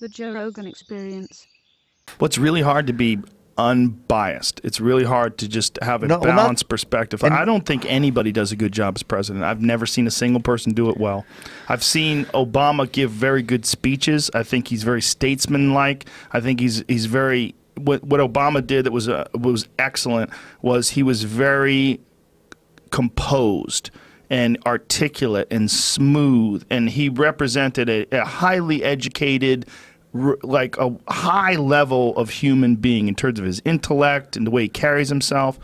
The Joe Rogan Experience. What's really hard to be unbiased. It's really hard to just have a balanced perspective. I don't think anybody does a good job as president. I've never seen a single person do it well. I've seen Obama give very good speeches. I think he's very statesman-like. I think he's very what Obama did that was excellent was he was very composed and articulate and smooth, and he represented a highly educated, like a high level of human being in terms of his intellect and the way he carries himself.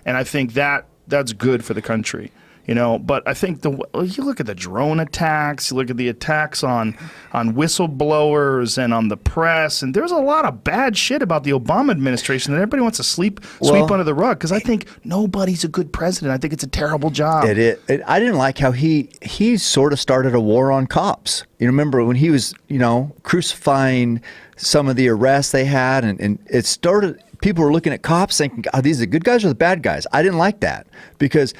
And I think that's good for the country, you know. But I think you look at the drone attacks, you look at the attacks on whistleblowers and on the press, and there's a lot of bad shit about the Obama administration that everybody wants to sweep under the rug, because I think nobody's a good president. I think it's a terrible job. I didn't like how he sort of started a war on cops. You remember when he was, crucifying some of the arrests they had, and it started, people were looking at cops thinking, are these the good guys or the bad guys? I didn't like that, because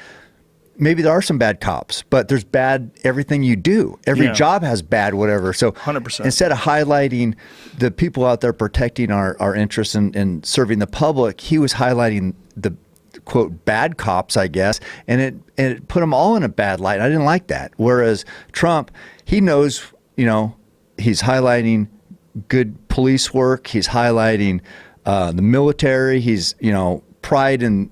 maybe there are some bad cops, but there's bad everything you do. Every job has bad whatever. So 100%. Instead of highlighting the people out there protecting our interests and serving the public, he was highlighting the quote bad cops, I guess, and it put them all in a bad light. I didn't like that. Whereas Trump, he knows, he's highlighting good police work. He's highlighting the military. He's, pride in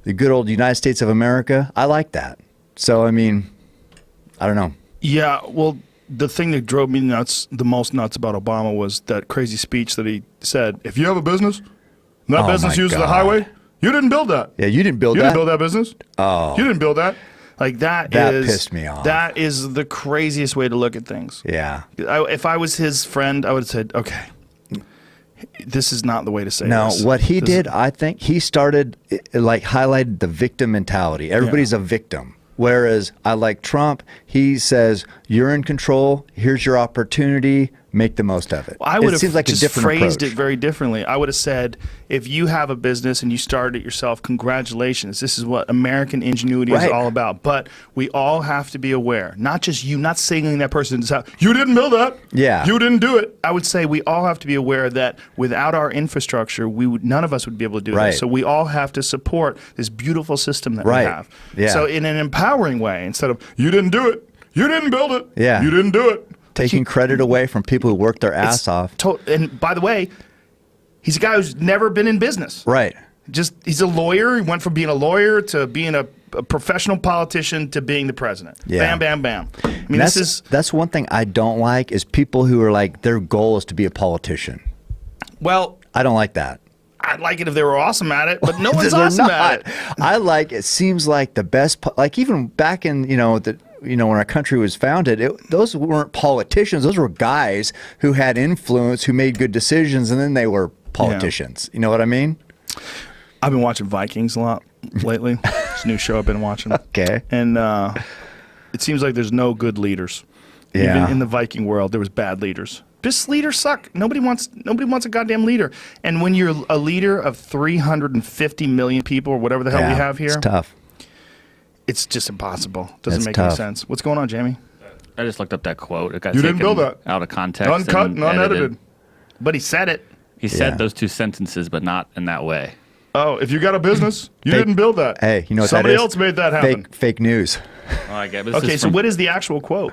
the good old United States of America. I like that. So, I mean, I don't know. Yeah, well, the thing that drove me the most nuts about Obama was that crazy speech that he said, if you have a business, and that business uses the highway, you didn't build that. Yeah, you didn't build that. You didn't build that business. Oh. You didn't build that. Like that pissed me off. That is the craziest way to look at things. Yeah. If I was his friend, I would have said, okay, this is not the way to say this. No, what he did, I think he started, highlighted the victim mentality. Everybody's a victim. Whereas I like Trump, he says, you're in control, here's your opportunity, make the most of it. Well, I would have just phrased it very differently. I would have said, if you have a business and you started it yourself, congratulations. This is what American ingenuity is all about. But we all have to be aware, not just you, not singling that person, you didn't build that. Yeah. You didn't do it. I would say we all have to be aware that without our infrastructure, none of us would be able to do this. So we all have to support this beautiful system that we have. Yeah. So in an empowering way, instead of, you didn't do it, you didn't build it, you didn't do it. Taking credit away from people who worked their ass off. And by the way, he's a guy who's never been in business. Right. He's a lawyer. He went from being a lawyer to being a professional politician to being the president. Yeah. Bam, bam, bam. I mean, that's one thing I don't like is people who are like, their goal is to be a politician. Well, I don't like that. I'd like it if they were awesome at it, but no one's awesome at it. It seems like the best, like even back in, when our country was founded, those weren't politicians. Those were guys who had influence, who made good decisions, and then they were politicians. You know what I mean? I've been watching Vikings a lot lately. It's a new show I've been watching. Okay. And it seems like there's no good leaders. Yeah. Even in the Viking world, there was bad leaders. Just leaders suck. Nobody wants a goddamn leader. And when you're a leader of 350 million people or whatever the hell we have here, it's tough. It's just impossible. Doesn't make tough. any sense. What's going on, Jamie? I just looked up that quote. It got You taken didn't build that. out of context. Uncut and and unedited. But he said it. He said those two sentences, but not in that way. Oh, if you got a business, you didn't build that. Hey, you know what Somebody that is? else made that happen. Fake news. Oh, I get it. Okay, so what is the actual quote?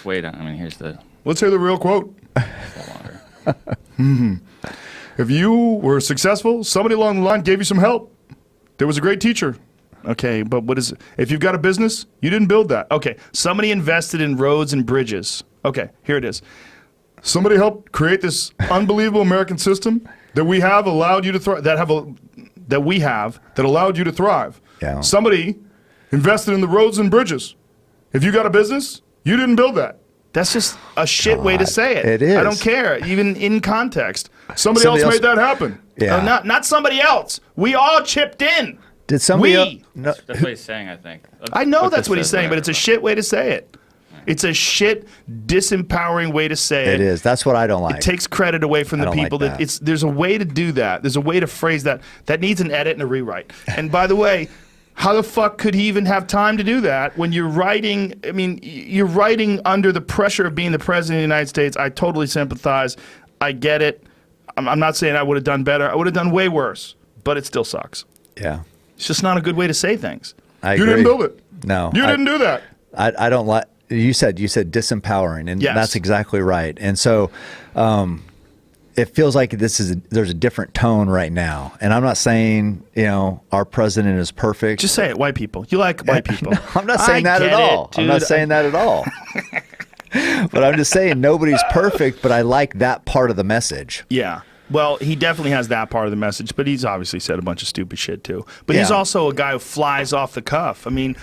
Here's the... Let's hear the real quote. If you were successful, somebody along the line gave you some help. There was a great teacher. Okay, but what is it? If you've got a business, you didn't build that. Okay, somebody invested in roads and bridges. Okay, here it is. Somebody helped create this unbelievable American system that we have allowed you to thrive. That allowed you to thrive. Yeah. Somebody invested in the roads and bridges. If you got a business, you didn't build that. That's just a shit way to say it. It is. I don't care, even in context. Somebody else made that happen. Yeah. Not somebody else. We all chipped in. Did somebody else? No, That's what he's saying, I think. I know that's what he's saying, but it's a shit way to say it. It's a shit, disempowering way to say it. It is. That's what I don't like. It takes credit away from the people. Like that. There's a way to do that. There's a way to phrase that. That needs an edit and a rewrite. And by the way, How the fuck could he even have time to do that when you're writing? I mean, you're writing under the pressure of being the president of the United States. I totally sympathize. I get it. I'm not saying I would have done better. I would have done way worse, but it still sucks. Yeah. It's just not a good way to say things. I you agree. didn't build it. No. You didn't do that. I don't like, you said disempowering, and yes. that's exactly right. And so it feels like there's a different tone right now. And I'm not saying, our president is perfect. Just say it, white people. You like white people. No, I'm not saying that at all. I'm not saying that at all. But I'm just saying nobody's perfect, but I like that part of the message. Yeah. Well, he definitely has that part of the message, but he's obviously said a bunch of stupid shit too. But he's also a guy who flies off the cuff. I mean,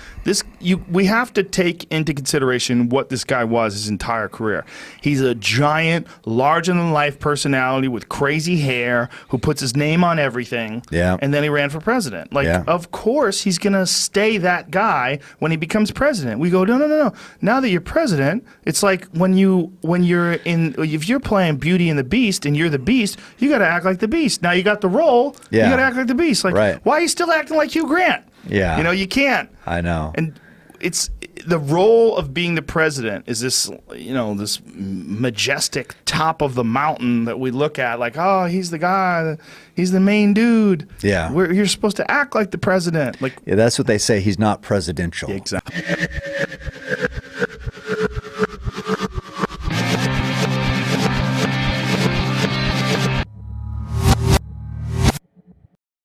we have to take into consideration what this guy was his entire career. He's a giant, larger-than-life personality with crazy hair who puts his name on everything. Yeah. And then he ran for president. Of course, he's going to stay that guy when he becomes president. We go, no. Now that you're president, it's like if you're playing Beauty and the Beast and you're the Beast, you got to act like the Beast. Now you got the role. Yeah. You got to act like the Beast. Why are you still acting like Hugh Grant? Yeah. You can't. I know. And it's the role of being the president is this, this majestic top of the mountain that we look at like, oh, he's the guy, he's the main dude. Yeah. You're supposed to act like the president. Yeah, that's what they say. He's not presidential. Yeah, exactly.